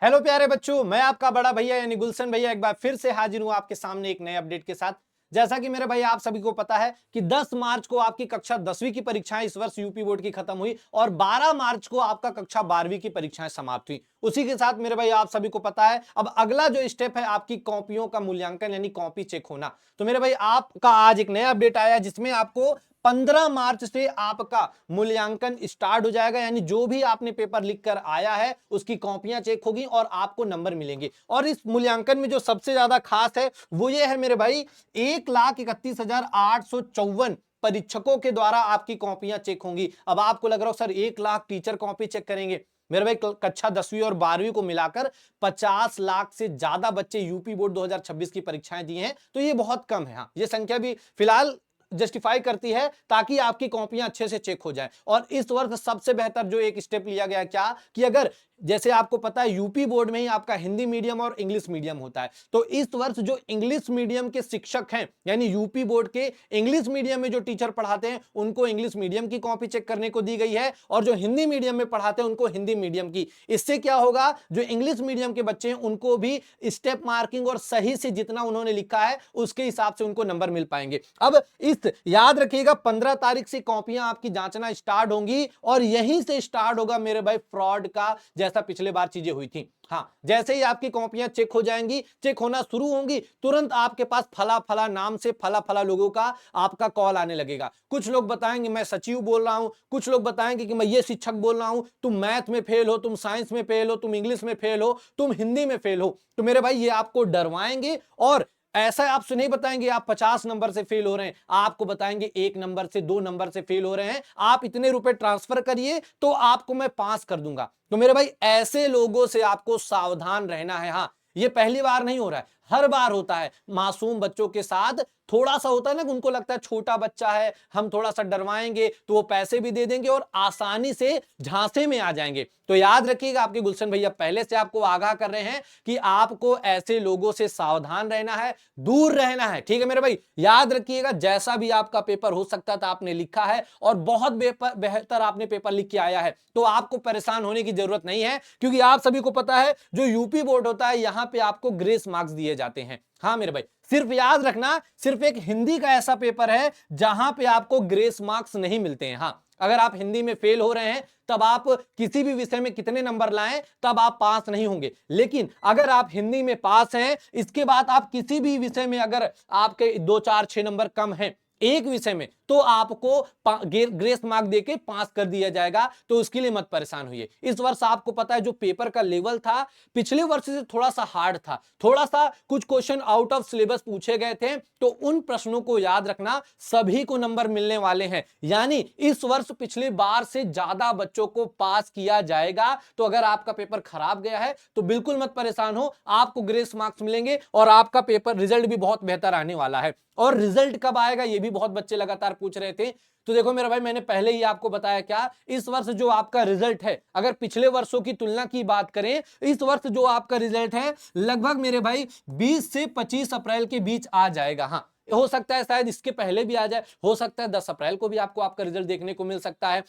Hello प्यारे बच्चों, मैं आपका बड़ा भैया यानी गुलशन भैया एक बार फिर से हाजिर हूं आपके सामने एक नए अपडेट के साथ। जैसा कि मेरे भाई आप सभी को पता है कि 10 मार्च को आपकी कक्षा 10वीं की परीक्षाएं इस वर्ष यूपी बोर्ड की खत्म हुई और 12 मार्च को आपका कक्षा 12वीं की परीक्षाएं समाप्त हुई। उसी के साथ मेरे भाई आप सभी को पता है अब अगला जो स्टेप है आपकी कॉपियों का मूल्यांकन यानी कॉपी चेक होना। तो मेरे भाई आपका आज एक नया अपडेट आया जिसमें आपको 15 मार्च से आपका मूल्यांकन स्टार्ट हो जाएगा, यानी जो भी आपने पेपर लिख कर आया है उसकी कॉपियां चेक होगी और आपको नंबर मिलेंगे। और इस मूल्यांकन में जो सबसे ज्यादा खास है वो ये है मेरे भाई, 1,31,854 परीक्षकों के द्वारा आपकी कॉपियां चेक होंगी। अब आपको लग रहा हो sir 1 lakh teacher copy check करेंगे। मेरे भाई कक्षा 10वीं और 12वीं को मिलाकर 50 लाख से ज्यादा बच्चे यूपी बोर्ड 2026 की परीक्षाएं दिए हैं, तो ये बहुत कम है। हाँ, ये संख्या भी फिलहाल जस्टिफाई करती है ताकि आपकी कॉपियां अच्छे से चेक हो जाए। और इस वर्ष सबसे बेहतर जो एक स्टेप लिया गया क्या कि अगर जैसे आपको पता है यूपी बोर्ड में ही आपका हिंदी मीडियम और इंग्लिश मीडियम होता है, तो इस वर्ष जो इंग्लिश मीडियम के शिक्षक हैं यानी यूपी बोर्ड के इंग्लिश मीडियम में जो टीचर पढ़ाते हैं उनको इंग्लिश मीडियम की कॉपी चेक करने को दी गई है और जो हिंदी मीडियम में पढ़ाते हैं उनको हिंदी मीडियम की। इससे क्या होगा, जो इंग्लिश मीडियम के बच्चे हैं उनको भी स्टेप मार्किंग और सही से जितना उन्होंने लिखा है उसके हिसाब से उनको नंबर मिल पाएंगे। अब इस याद रखिएगा 15 तारीख से कॉपियां आपकी जांचना स्टार्ट होंगी और यहीं से स्टार्ट होगा मेरे भाई फ्रॉड का, जैसा पिछले बार चीजें हुई थी। हाँ, जैसे ही आपकी कॉपियां चेक हो जाएंगी, चेक होना शुरू होंगी, तुरंत आपके पास फला फला नाम से फला फला लोगों का आपका कॉल आने लगेगा। कुछ लोग बताएंगे मैं सचिव बोल रहा हूं, कुछ लोग बताएंगे कि मैं ये शिक्षक बोल रहा हूं, तुम मैथ में फेल हो, तुम साइंस में फेल हो, तुम इंग्लिश में फेल हो, तुम हिंदी में फेल हो। तो मेरे भाई ये आपको डरवाएंगे और ऐसा आपसे नहीं बताएंगे आप 50 नंबर से फेल हो रहे हैं, आपको बताएंगे 1 नंबर से 2 नंबर से फेल हो रहे हैं, आप इतने रुपए ट्रांसफर करिए तो आपको मैं पास कर दूंगा। तो मेरे भाई ऐसे लोगों से आपको सावधान रहना है। हाँ, ये पहली बार नहीं हो रहा है, हर बार होता है। मासूम बच्चों के साथ थोड़ा सा होता है ना, उनको लगता है छोटा बच्चा है, हम थोड़ा सा डरवाएंगे तो वो पैसे भी दे देंगे और आसानी से झांसे में आ जाएंगे। तो याद रखिएगा, आपके गुलशन भैया पहले से आपको आगाह कर रहे हैं कि आपको ऐसे लोगों से सावधान रहना है, दूर रहना है। ठीक है मेरे भाई, याद रखिएगा जैसा भी आपका पेपर हो सकता था आपने लिखा है और बहुत बेहतर आपने पेपर लिख के आया है, तो आपको परेशान होने की जरूरत नहीं है, क्योंकि आप सभी को पता है जो यूपी बोर्ड होता है यहां पे आपको ग्रेस मार्क्स दिए जाते हैं। हाँ मेरे भाई, सिर्फ याद रखना, सिर्फ एक हिंदी का ऐसा पेपर है जहां पे आपको ग्रेस मार्क्स नहीं मिलते हैं। हाँ, अगर आप हिंदी में फेल हो रहे हैं तब आप किसी भी विषय में कितने नंबर लाएं तब आप पास नहीं होंगे, लेकिन अगर आप हिंदी में पास हैं, इसके बाद आप किसी भी विषय में अगर आपके 2 4 6 नंबर कम हैं एक विषय में, तो आपको ग्रेस मार्क देके पास कर दिया जाएगा। तो उसके लिए मत परेशान होइए। इस वर्ष आपको पता है जो पेपर का लेवल था पिछले वर्ष से थोड़ा सा हार्ड था, थोड़ा सा कुछ क्वेश्चन आउट ऑफ सिलेबस पूछे गए थे, तो उन प्रश्नों को याद रखना, सभी को नंबर मिलने वाले हैं, यानी इस वर्ष पिछले बार से ज्यादा बच्चों को पास किया जाएगा। तो अगर आपका पेपर खराब गया है तो बिल्कुल मत परेशान हो, आपको ग्रेस मार्क्स मिलेंगे और आपका पेपर रिजल्ट भी बहुत बेहतर आने वाला है। और रिजल्ट कब आएगा ये भी बहुत बच्चे लगातार पूछ रहे थे। तो देखो मेरा भाई, मैंने पहले ही आपको बताया क्या, इस वर्ष जो आपका रिजल्ट है अगर पिछले वर्षों की तुलना की बात करें, इस वर्ष जो आपका रिजल्ट है लगभग मेरे भाई 20 से 25 अप्रैल के बीच आ जाएगा। हाँ, हो सकता है शायद इसके पहले भी आ जाए, हो सकता है 10 अप्रैल को भी आपको आपका रिजल्ट देखने को मिल सकता है।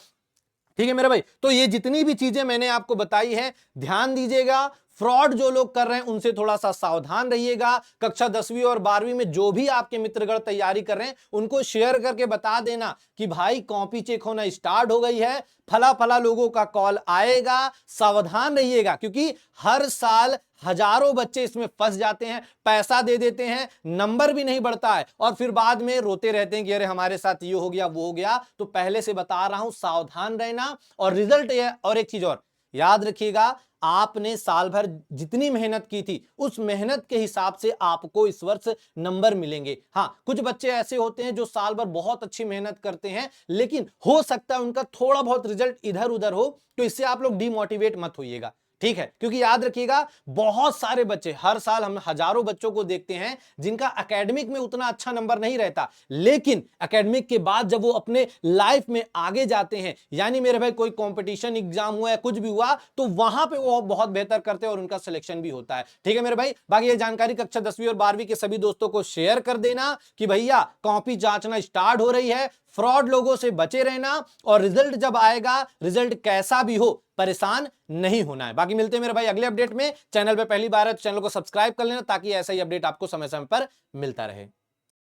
ठीक है मेरे भाई, तो ये जितनी भी चीजें मैंने आपको बताई है ध्यान दीजिएगा, फ्रॉड जो लोग कर रहे हैं उनसे थोड़ा सा सावधान रहिएगा। कक्षा 10वीं और 12वीं में जो भी आपके मित्रगण तैयारी कर रहे हैं उनको शेयर करके बता देना कि भाई कॉपी चेक होना स्टार्ट हो गई है, फला फला लोगों का कॉल आएगा, सावधान रहिएगा, क्योंकि हर साल हजारों बच्चे इसमें फंस जाते हैं, पैसा दे देते हैं, नंबर भी नहीं बढ़ता है और फिर बाद में रोते रहते हैं कि अरे हमारे साथ ये हो गया वो हो गया। तो पहले से बता रहा हूं, सावधान रहना। और रिजल्ट और एक चीज और याद रखिएगा, आपने साल भर जितनी मेहनत की थी उस मेहनत के हिसाब से आपको इस वर्ष नंबर मिलेंगे। हाँ, कुछ बच्चे ऐसे होते हैं जो साल भर बहुत अच्छी मेहनत करते हैं लेकिन हो सकता है उनका थोड़ा बहुत रिजल्ट इधर उधर हो, तो इससे आप लोग डिमोटिवेट मत होइएगा। ठीक है, क्योंकि याद रखिएगा बहुत सारे बच्चे, हर साल हम हजारों बच्चों को देखते हैं जिनका एकेडमिक में उतना अच्छा नंबर नहीं रहता, लेकिन एकेडमिक के बाद जब वो अपने लाइफ में आगे जाते हैं, यानी मेरे भाई कोई कंपटीशन एग्जाम हुआ है, कुछ भी हुआ, तो वहां पे वो बहुत बेहतर करते हैं और उनका सिलेक्शन भी होता है। ठीक है मेरे भाई, बाकी ये जानकारी कक्षा 10वीं और 12वीं के सभी दोस्तों को शेयर कर देना कि भैया कॉपी जांचना स्टार्ट हो रही है, फ्रॉड लोगों से बचे रहना, और रिजल्ट जब आएगा, रिजल्ट कैसा भी हो, परेशान नहीं होना है। बाकी मिलते हैं मेरे भाई अगले अपडेट में। चैनल पे पहली बार है तो चैनल को सब्सक्राइब कर लेना, ताकि ऐसा ही अपडेट आपको समय समय पर मिलता रहे।